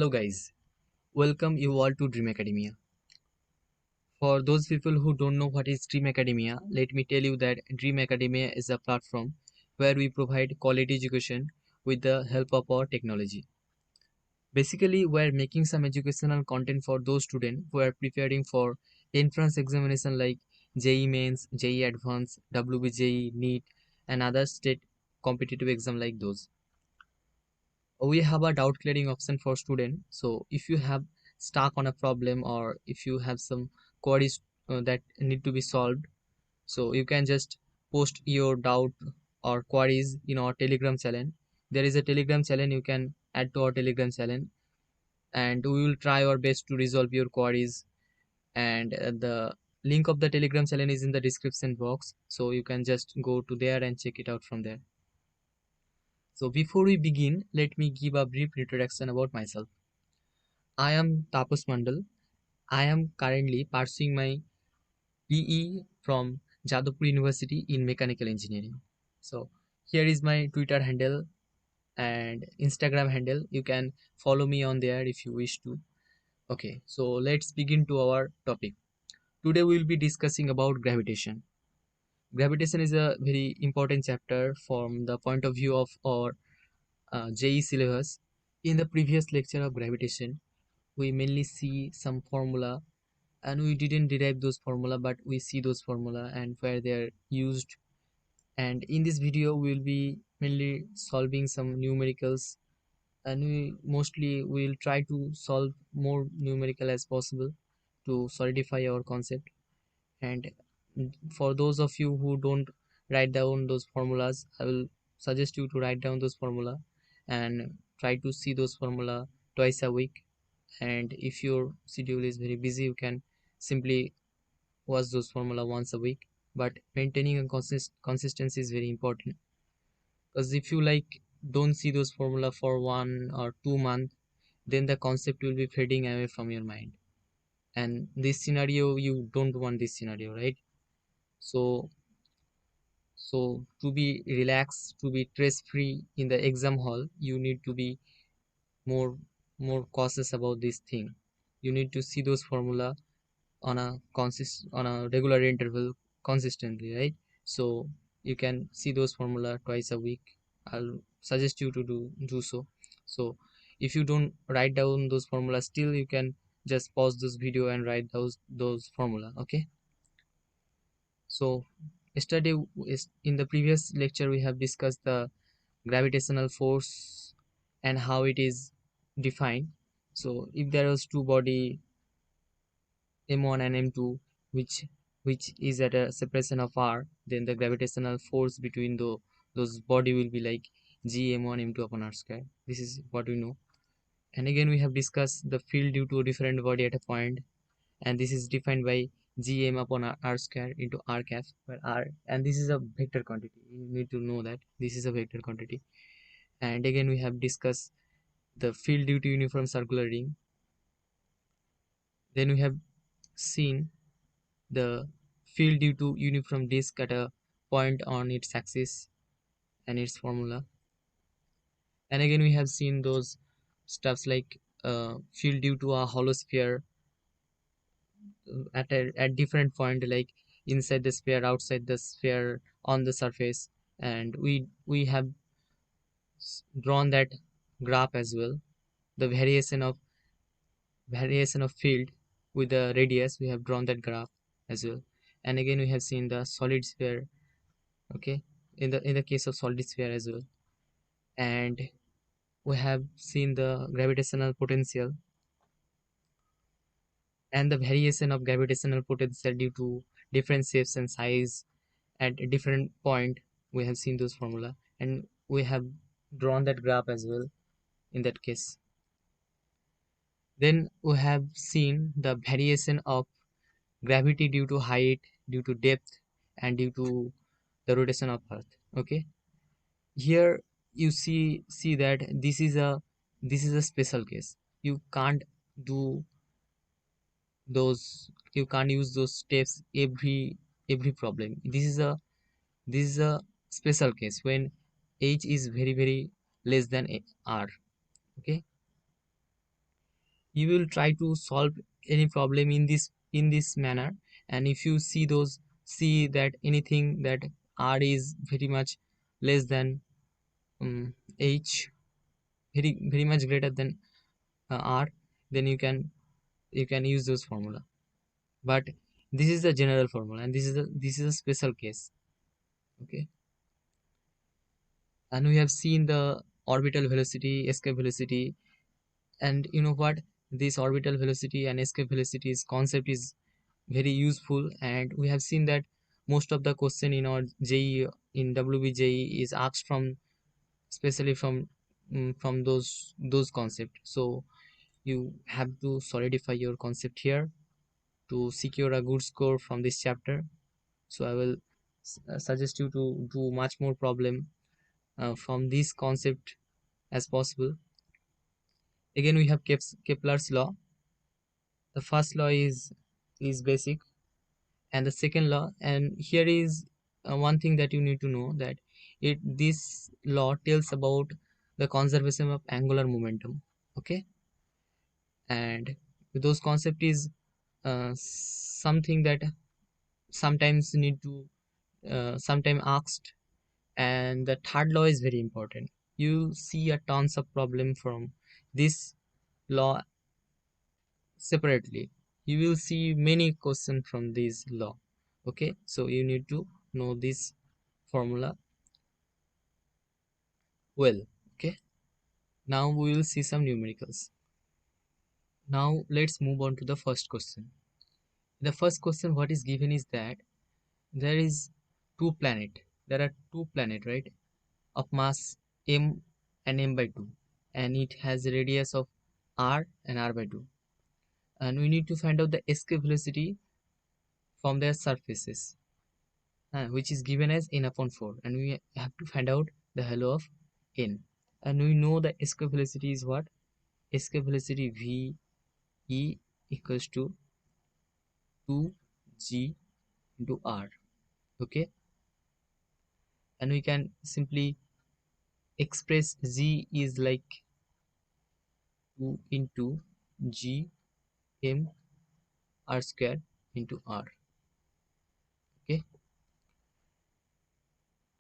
Hello guys, welcome you all to Dreamacademia. For those people who don't know what is Dreamacademia, let me tell you that Dreamacademia is a platform where we provide quality education with the help of our technology. Basically, we're making some educational content for those students who are preparing for entrance examination like JEE Mains, JEE Advanced, WBJEE, NEET, and other state competitive exam like those. We have a doubt clearing option for student, so if you have stuck on a problem or if you have some queries that need to be solved, so you can just post your doubt or queries in our telegram channel. There is a telegram channel, you can add to our telegram channel, and we will try our best to resolve your queries. And the link of the telegram channel is in the description box, so you can just go to there and check it out from there. So before we begin, let me give a brief introduction about myself. I am Tapas Mondal. I am currently pursuing my BE from Jadavpur University in mechanical engineering. So here is my Twitter handle and Instagram handle. You can follow me on there if you wish to. Okay, so let's begin to our topic. Today we will be discussing about gravitation. Gravitation is a very important chapter from the point of view of our JE syllabus. In the previous lecture of gravitation, we mainly see some formula, and we didn't derive those formula, but we see those formula and where they are used. And in this video we will be mainly solving some numericals, and we mostly will try to solve more numerical as possible to solidify our concept. And for those of you who don't write down those formulas, I will suggest you to write down those formula and try to see those formula twice a week. And if your schedule is very busy, you can simply watch those formula once a week. But maintaining a consistency is very important, because if you like don't see those formula for 1 or 2 months, then the concept will be fading away from your mind, and this scenario, you don't want this scenario, right? So so to be relaxed, to be stress free in the exam hall, you need to be more more cautious about this thing. You need to see those formula on a regular interval consistently, right? So you can see those formula twice a week. I'll suggest you to do so. So if you don't write down those formula, still you can just pause this video and write those formula. Okay, so yesterday is in the previous lecture we have discussed the gravitational force and how it is defined. So if there was two body, m1 and m2, which is at a separation of r, then the gravitational force between those body will be like g m1 m2 upon r square. This is what we know. And again we have discussed the field due to a different body at a point, and this is defined by gm upon r square into r cap, where r, and this is a vector quantity. You need to know that this is a vector quantity. And again we have discussed the field due to uniform circular ring. Then we have seen the field due to uniform disk at a point on its axis and its formula. And again we have seen those stuffs like field due to a hollow sphere at different point, like inside the sphere, outside the sphere, on the surface. And we have drawn that graph as well. The variation of field with the radius, we have drawn that graph as well. And again we have seen the solid sphere, okay, in the case of solid sphere as well. And we have seen the gravitational potential and the variation of gravitational potential due to different shapes and size at a different point. We have seen those formula, and we have drawn that graph as well in that case. Then we have seen the variation of gravity due to height, due to depth, and due to the rotation of earth. Okay, here you see that this is a special case. You can't do you can't use those steps every problem. This is a special case when h is very less than r. Okay, You will try to solve any problem in this manner, and if you see that anything that r is very much less than h, very much greater than r, then you can use those formula. But this is the general formula, and this is a special case. Okay, and we have seen the orbital velocity, escape velocity, and you know what, this orbital velocity and escape velocity's concept is very useful, and we have seen that most of the question in our JE, in WBJE, is asked from, especially from those concepts. So you have to solidify your concept here to secure a good score from this chapter. So I will suggest you to do much more problem from this concept as possible. Again, we have Kepler's law. The first law is basic, and the second law, and here is one thing that you need to know, that this law tells about the conservation of angular momentum. Okay, and those concept is something that sometimes need to sometime asked. And the third law is very important. You see a tons of problem from this law separately. You will see many questions from this law. Okay, so you need to know this formula well. Okay, now we will see some numericals. Now let's move on to the first question. The first question what is given is that there is there are two planet, right, of mass m and m by 2, and it has a radius of r and r by 2, and we need to find out the escape velocity from their surfaces, which is given as n upon 4, and we have to find out the value of n. And we know the escape velocity is what? Escape velocity V equals to 2g into r. Okay, and we can simply express g is like 2 into g m r square into r. Okay,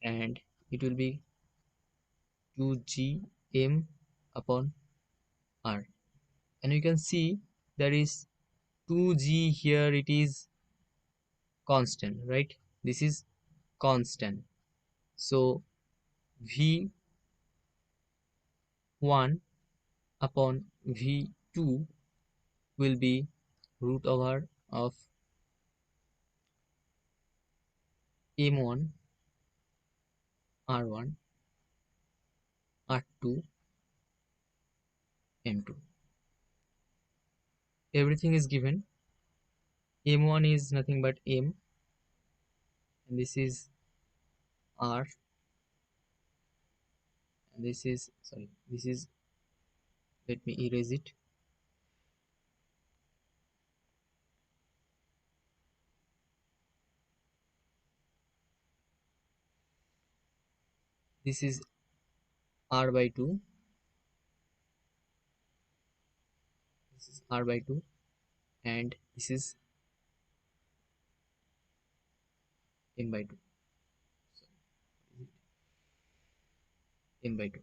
and it will be 2g m upon r, and you can see there is 2g here, it is constant, right? This is constant. So v1 upon v2 will be root over of m1 r1 r2 m2. Everything is given. M1 is nothing but m, and this is r, and this is, sorry, this is, let me erase it. This is r by 2, this is r by 2, and this is m by 2. So m by 2.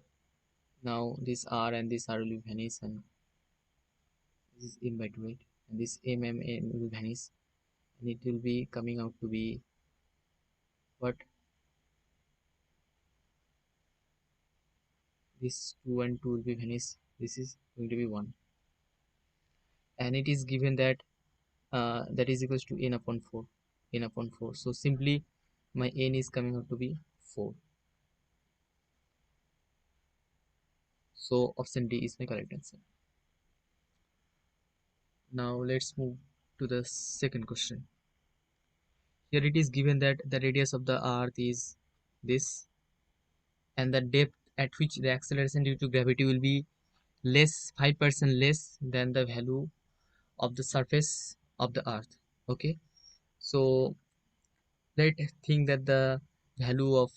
Now this r and this r will vanish, and this is m by 2, right? And this m will vanish, and it will be coming out to be what? This 2 and 2 will be vanish. This is going to be 1, and it is given that that is equals to n upon 4. N upon 4. So simply my n is coming out to be 4. So option D is my correct answer. Now let's move to the second question. Here it is given that the radius of the earth is this, and the depth at which the acceleration due to gravity will be less 5% less than the value of the surface of the earth. Okay, so let's think that the value of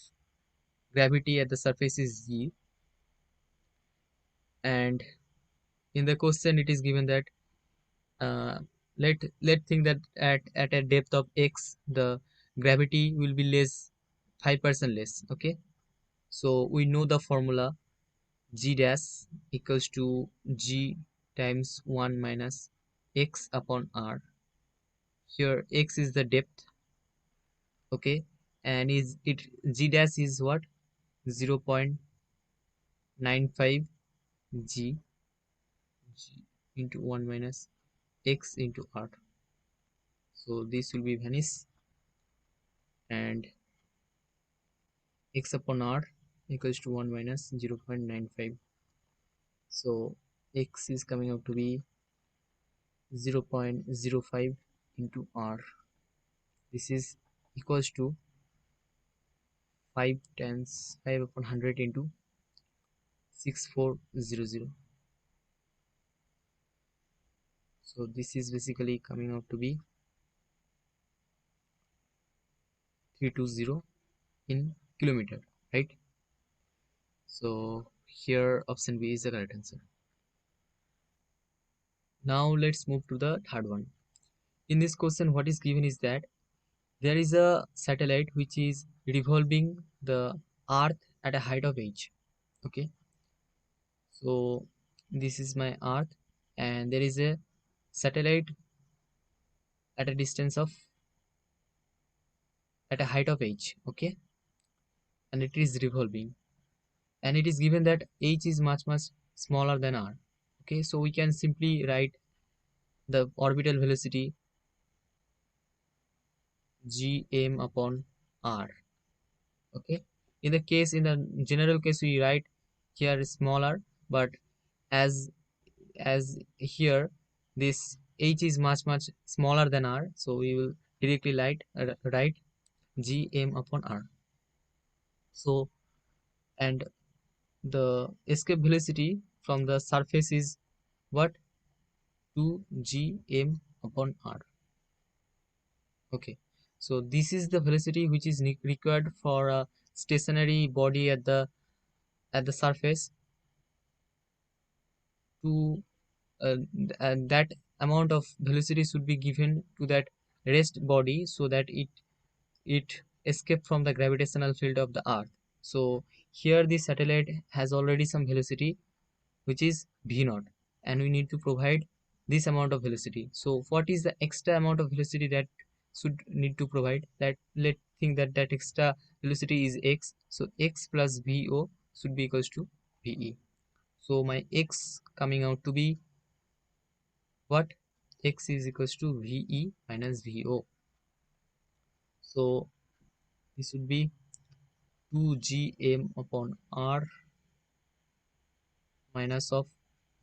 gravity at the surface is g, and In the question it is given that uh, let think that at a depth of x the gravity will be less 5% less. Okay, so we know the formula g dash equals to g times 1 minus x upon r. Here x is the depth. Okay, and is it g dash is what? 0.95 g, g into 1 minus x into r. So this will be vanish, and x upon r equals to 1 minus 0.95. So x is coming out to be 0.05 into r. This is equals to 5 times 5 upon 100 into 6400. So this is basically coming out to be 320 in kilometer, right? So here option B is the correct answer. Now let's move to the third one. In this question what is given is that there is a satellite which is revolving the earth at a height of h. Okay, so this is my earth, and there is a satellite at a distance of at a height of h. Okay, and it is revolving, and it is given that h is much smaller than r. Okay, so we can simply write the orbital velocity gm upon r. Okay, in the case, in the general case, we write here smaller, but as here this h is much smaller than r, so we will directly write gm upon r. So, and the escape velocity from the surface is what? 2gm upon r. Okay, so this is the velocity which is required for a stationary body at the surface to and that amount of velocity should be given to that rest body so that it escape from the gravitational field of the earth. So here the satellite has already some velocity which is v naught, and we need to provide this amount of velocity. So what is the extra amount of velocity that should need to provide? That let's think that that extra velocity is x, so x plus vo should be equals to ve. So my x coming out to be what? X is equals to ve minus vo. So this would be 2gm upon r minus of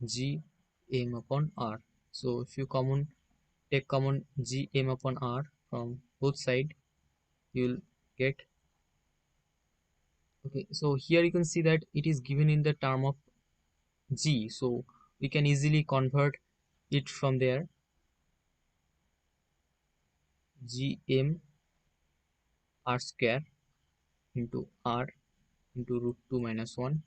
gm upon r. So if you take common gm upon r from both side, you'll get. Okay, so here you can see that it is given in the term of g, so we can easily convert it from there. Gm r square into r into root 2 minus 1.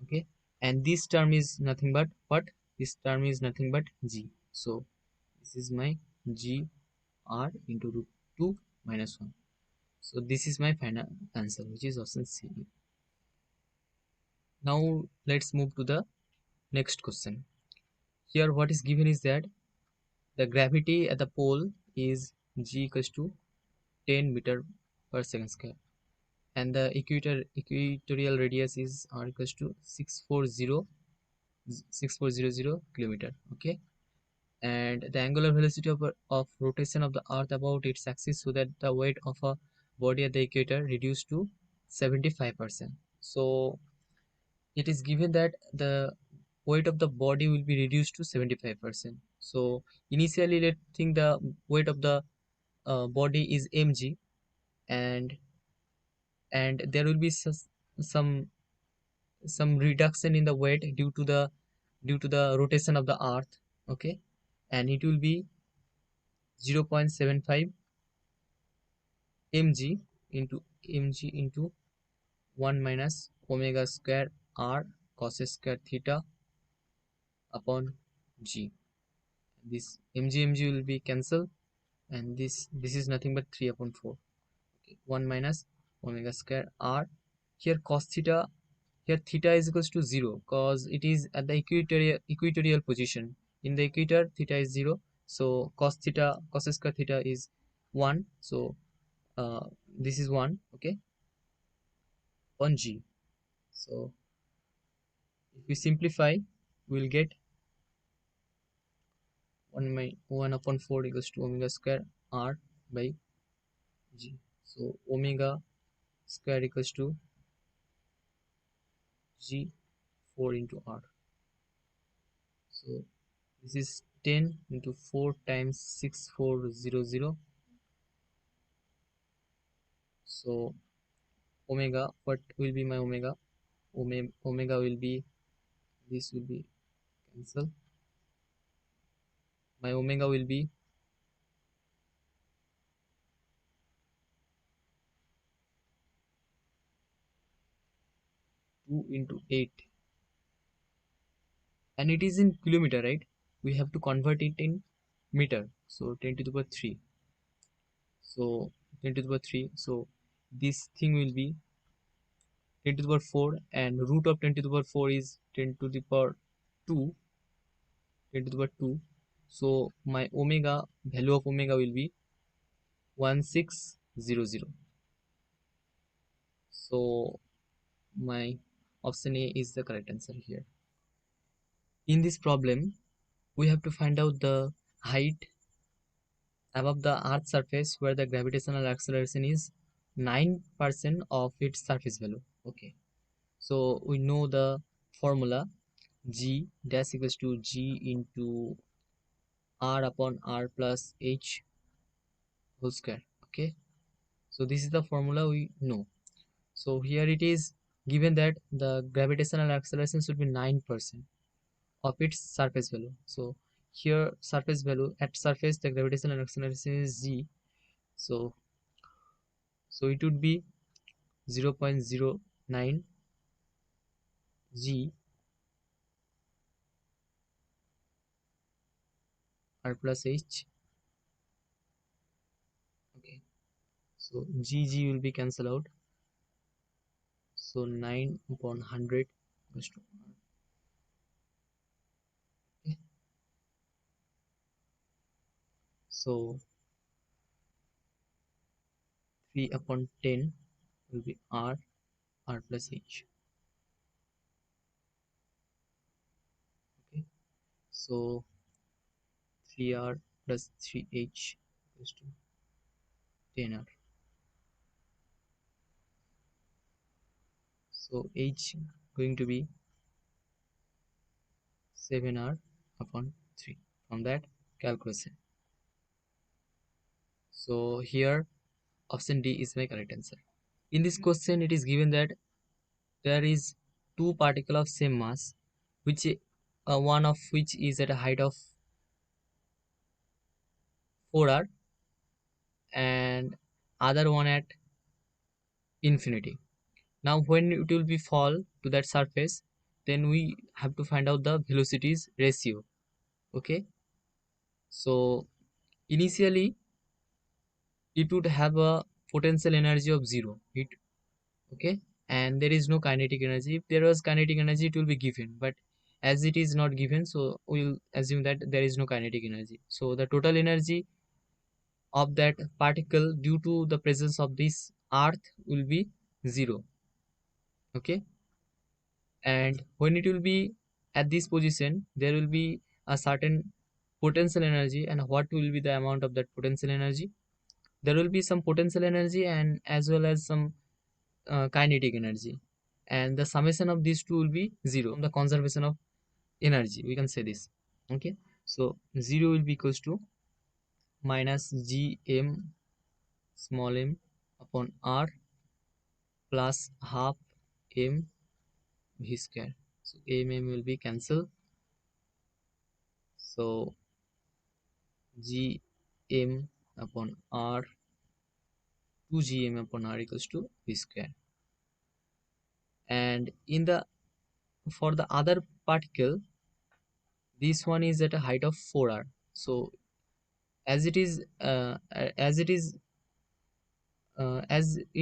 Okay, and this term is nothing but what? This term is nothing but g. So this is my g r into root 2 minus 1. So this is my final answer, which is option C. Now let's move to the next question. Here what is given is that the gravity at the pole is g equals to 10 meter per second square, and the equatorial radius is r equals to 6400 kilometer. Okay, and the angular velocity of rotation of the earth about its axis, so that the weight of a body at the equator reduced to 75%. So it is given that the weight of the body will be reduced to 75%. So initially let's think the weight of the body is mg, and there will be some reduction in the weight due to the rotation of the earth. Okay, and it will be 0.75 mg into 1 minus omega square r cos square theta upon g. This mg will be cancelled, and this is nothing but 3 upon 4. Okay. 1 minus omega square r. Here cos theta, here theta is equals to 0 because it is at the equatorial position. In the equator theta is 0, so cos theta, cos square theta is 1. So this is 1, okay, on g. So if we simplify, we'll get 1 upon 4 equals to omega square r by g. So omega square equals to g 4 into r. So this is 10 into 4 times 6400. So omega, what will be my omega? Omega will be, this will be cancel. My omega will be 2 into 8, and it is in kilometer, right? We have to convert it in meter, so 10 to the power 3. So 10 to the power 3, so this thing will be 10 to the power 4, and root of 10 to the power 4 is 10 to the power 2, 10 to the power 2. So my omega, value of omega will be 1600. So my option A is the correct answer here. In this problem, we have to find out the height above the Earth's surface where the gravitational acceleration is 9% of its surface value. Okay, so we know the formula, g dash equals to g into r upon r plus h whole square. Okay, so this is the formula we know. So here it is given that the gravitational acceleration should be 9% of its surface value. So here surface value, at surface the gravitational acceleration is g, so it would be 0.09 g r plus h. Okay, so g will be cancelled out, so 9 upon 100 goes to r. Okay, so 3 upon 10 will be r plus h. Okay, so 3r plus 3h goes to 10r. So h going to be 7r upon 3 from that calculation. So here option D is my correct answer. In this question it is given that there is two particles of same mass, which one of which is at a height of 4r and other one at infinity. Now when it will be fall to that surface, then we have to find out the velocities ratio. Okay, so initially it would have a potential energy of 0. Okay, and there is no kinetic energy. If there was kinetic energy, it will be given, but as it is not given, so we'll assume that there is no kinetic energy. So the total energy of that particle due to the presence of this earth will be 0. Okay, and when it will be at this position, there will be a certain potential energy. And what will be the amount of that potential energy? There will be some potential energy and as well as some kinetic energy, and the summation of these two will be 0 from the conservation of energy, we can say this. Okay, so 0 will be equals to minus gm small m upon r plus half m v square. So will be cancelled, so gm upon r, 2gm upon r equals to v square. And in the, for the other particle, This one is at a height of 4r. So as it is as it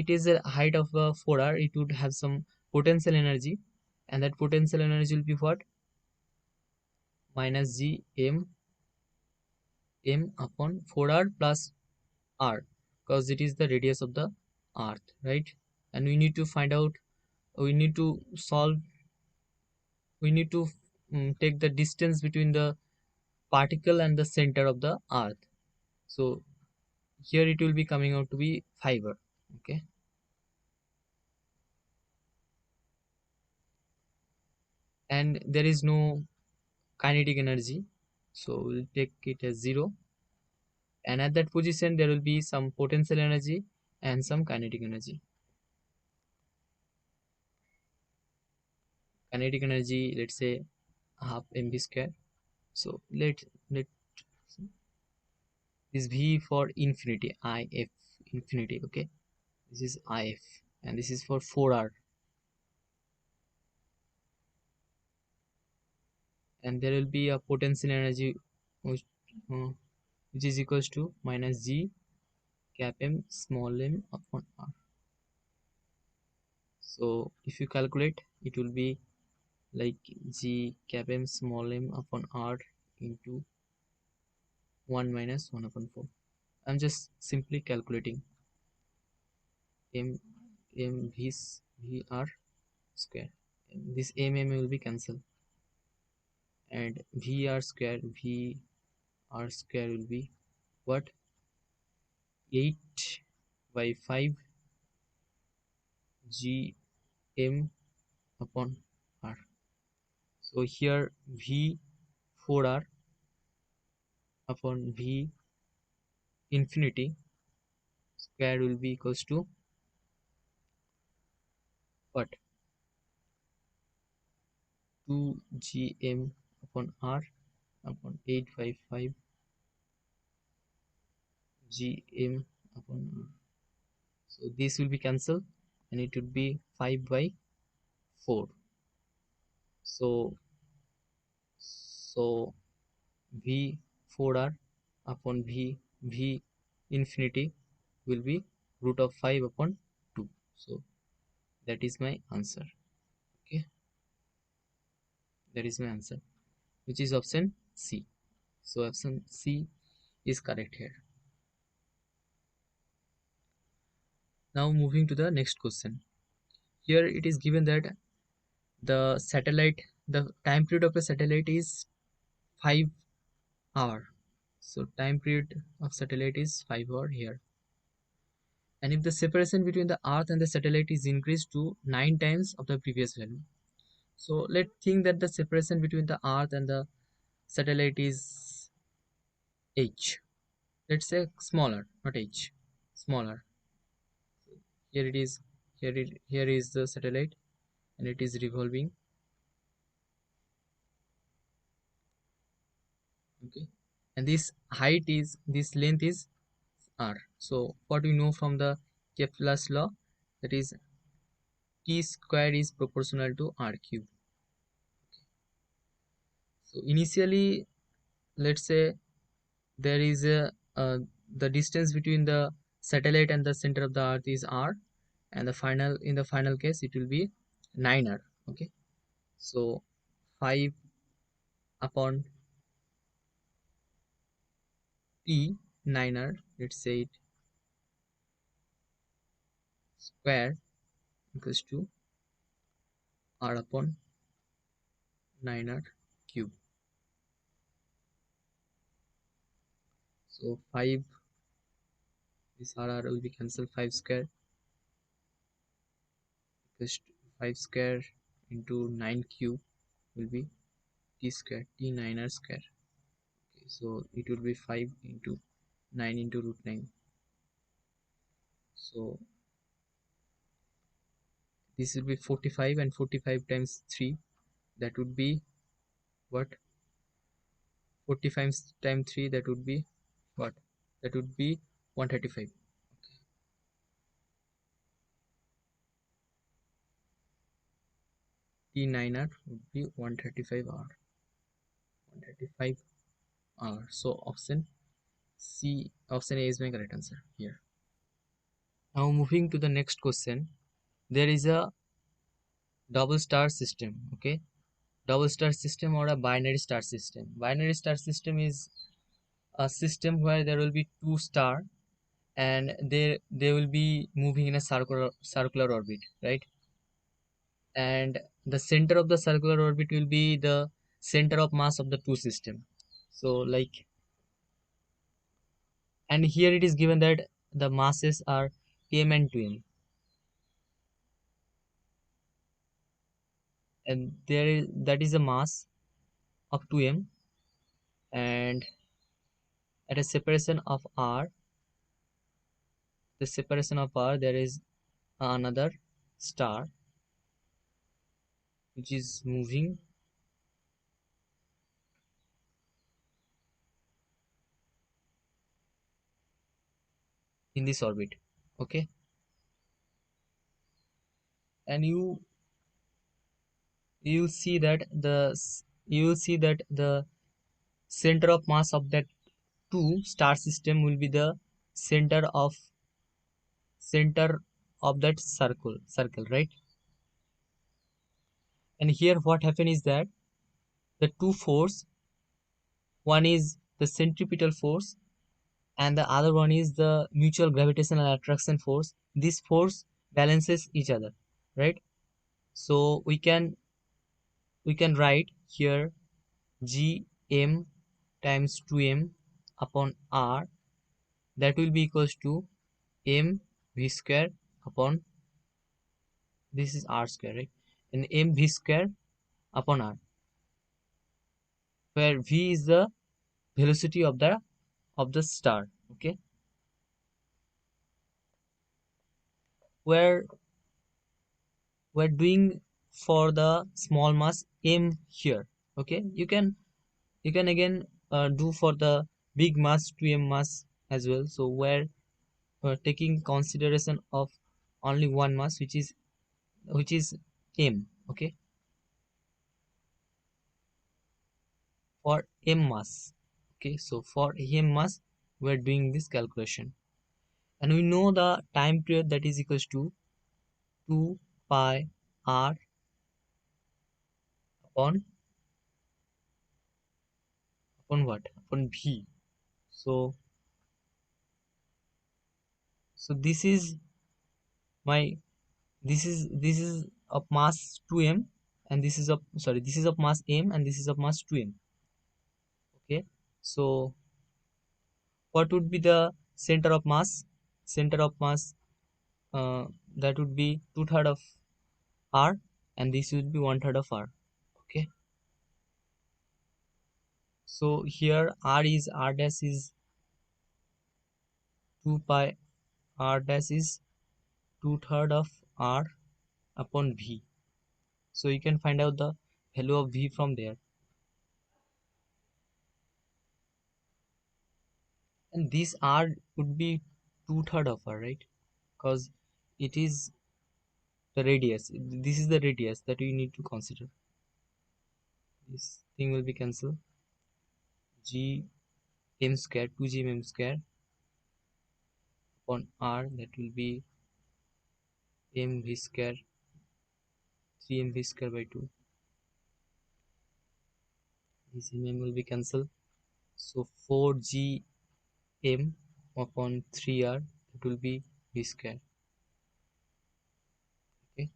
is a height of 4r, it would have some potential energy, and that potential energy will be what? Minus g m upon 4r plus r, because it is the radius of the earth, right? And we need to find out, we need to solve, we need to take the distance between the particle and the center of the earth. So here it will be coming out to be fiber. Okay, and there is no kinetic energy, so we'll take it as 0, and at that position there will be some potential energy and some kinetic energy. Kinetic energy, let's say half mv square. So let this v for infinity, if infinity. Okay, this is if, and this is for 4r, and there will be a potential energy which, uh, which is equals to minus g cap m small m upon r. So if you calculate, it will be like g cap m small m upon r into 1 minus 1 upon 4. I'm just simply calculating m v r square. And this will be cancelled, and v r square will be what? 8 by 5 g m upon r. So here v 4r upon v infinity square will be equals to what? 2 gm upon r upon 8 by 5 gm upon r. So this will be cancelled, and it would be 5 by 4. So so v 4r upon v infinity will be root of 5 upon 2. So that is my answer. Okay, that is my answer, which is option C. So option C is correct here. Now moving to the next question. Here it is given that the time period of a satellite is 5 hour. So time period of satellite is 5 hour here. And if the separation between the earth and the satellite is increased to 9 times of the previous value. So let's think that the separation between the earth and the satellite is h. Let's say smaller, not h, smaller. Here it is, here is the satellite, and it is revolving. Okay, and this length is r. So what we know from the Kepler's law, that is t square is proportional to r cube. So initially, let's say there is a the distance between the satellite and the center of the earth is r, and in the final case it will be 9r. Okay, so 5 upon t 9r, let's say it square equals to r upon 9r cube. So 5, this r will be cancelled. 5 square equals to 5 square into 9 cube will be t square, t 9r square. Okay, so it will be 5 into 9 into root 9. So this will be 45, and 45 times 3, that would be what? 45 times 3, that would be what? That would be 135. T9r would be 135 hour. 135 hour. So option A is my correct answer here. Now moving to the next question. There is a double star system. Okay, double star system or a binary star system. Binary star system is a system where there will be two star and they will be moving in a circular orbit, right? And the center of the circular orbit will be the center of mass of the two system. So like, and here it is given that the masses are m and 2m, and there is that is a mass of 2m, and at a separation of r, the separation of r, there is another star which is moving in this orbit. Okay, and you see that you will see that the center of mass of that two star system will be the center of center of that circle, right? And here what happened is that the two force, one is the centripetal force and the other one is the mutual gravitational attraction force. This force balances each other, right? So we can write here gm times 2m upon r, that will be equals to m v square upon, this is r square, right? And m v square upon r, where v is the velocity of the star. Okay, where we're doing for the small mass m here. Okay, you can again do for the big mass 2m mass as well. So we're taking consideration of only one mass, which is m. Okay, for m mass. Okay, so for m mass we're doing this calculation, and we know the time period, that is equals to 2 pi r upon what, upon v. So this is my, this is of mass 2m, and this is of, sorry, this is of mass m and this is of mass 2m. Okay, so what would be the center of mass? Center of mass, uh, that would be 2/3 of r, and this would be 1/3 of r. Okay, so here r dash is 2 pi, r dash is 2/3 of r upon v. So you can find out the value of v from there, and this r would be 2/3 of r, right? Because it is the radius, this is the radius that we need to consider. This thing will be cancelled. G m square, 2g m square upon r, that will be mv square, 3mv square by 2. This m will be cancelled. So 4g m upon 3r, it will be v square. Okay,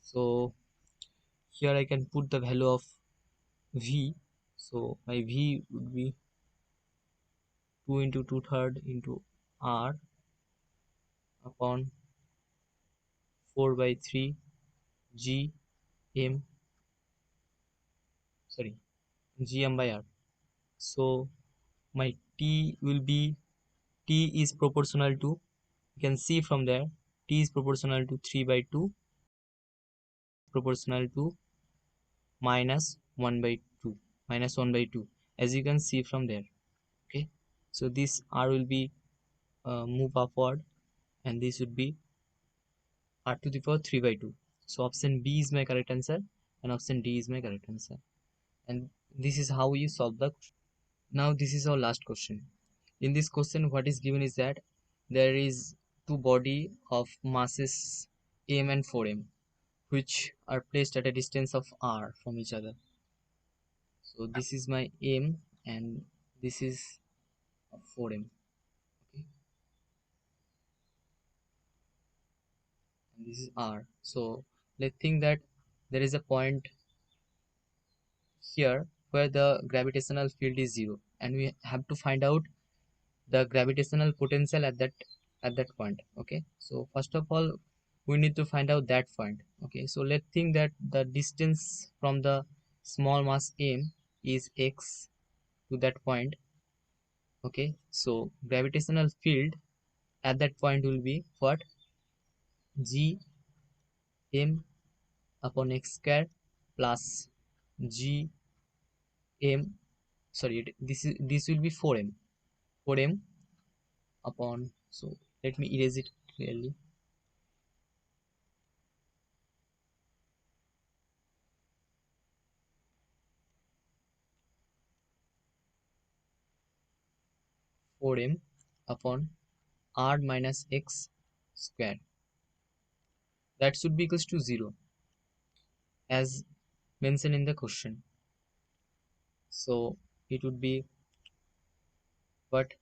so here I can put the value of v. So my v would be 2 into 2/3 into r upon 4 by 3 g m, sorry, gm by r. So my t will be, t is proportional to, you can see from there, t is proportional to 3 by 2, proportional to minus 1 by 2, minus 1 by 2, as you can see from there. Okay, so this r will be move upward, and this would be r to the power 3 by 2. So option B is my correct answer and option D is my correct answer. And this is how you solve the question. Now this is our last question. In this question what is given is that there is two body of masses m and 4m which are placed at a distance of r from each other. So this is my m and this is 4m. Okay, and this is r. So let's think that there is a point here where the gravitational field is zero and we have to find out the gravitational potential at that point. Okay, so first of all we need to find out that point. Okay, so let's think that the distance from the small mass m is x to that point. Okay, so gravitational field at that point will be what? G m upon x square plus g m, sorry, this will be 4m, 4m upon, so let me erase it clearly. 4m upon r minus x square, that should be equals to 0 as mentioned in the question. So it would be what?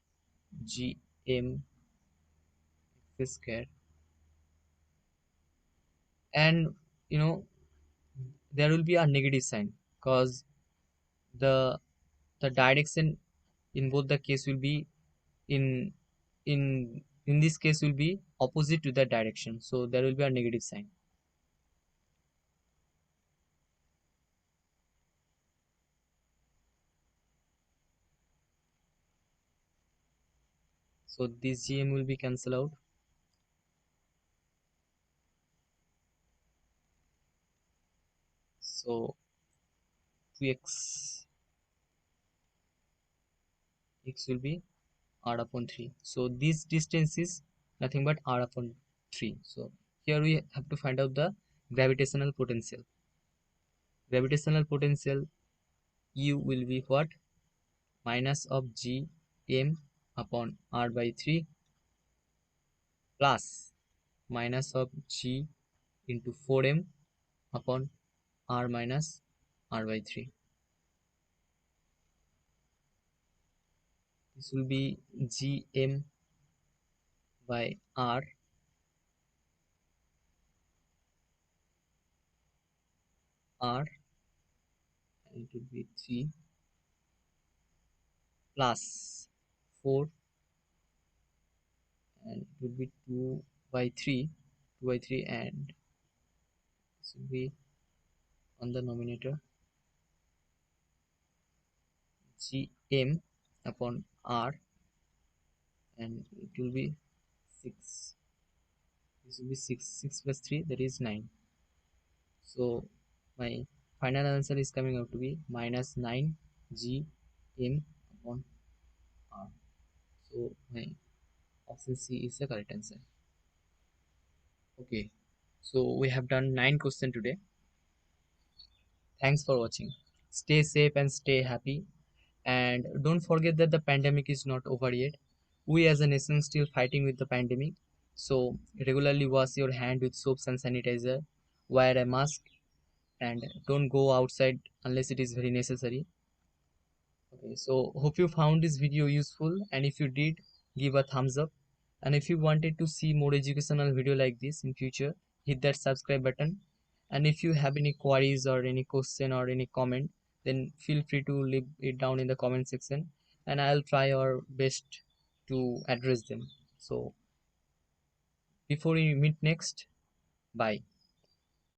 Gm x square, and you know there will be a negative sign because the the direction in both the case will be in in this case will be opposite to that direction, so there will be a negative sign. So this gm will be cancelled out, so 2x x will be r upon 3, so this distance is nothing but r upon 3. So here we have to find out the gravitational potential. Gravitational potential u will be what? Minus of g m upon r by 3 plus minus of g into 4m upon r minus r by 3. This will be gm by r, and it will be 3 plus 4, and it will be 2 by 3, 2 by 3, and this will be on the numerator gm upon r, and it will be 6. This will be 6, 6 plus 3, that is 9. So my final answer is coming out to be minus 9 g m upon r. So my option C is the correct answer. Okay, so we have done 9 questions today. Thanks for watching. Stay safe and stay happy. And don't forget that the pandemic is not over yet. We as a nation still fighting with the pandemic. So regularly wash your hand with soaps and sanitizer. Wear a mask and don't go outside unless it is very necessary. Okay, so hope you found this video useful, and if you did, give a thumbs up. And if you wanted to see more educational video like this in future, hit that subscribe button. And if you have any queries or any question or any comment, then feel free to leave it down in the comment section, and I'll try our best to address them. So before we meet next, bye.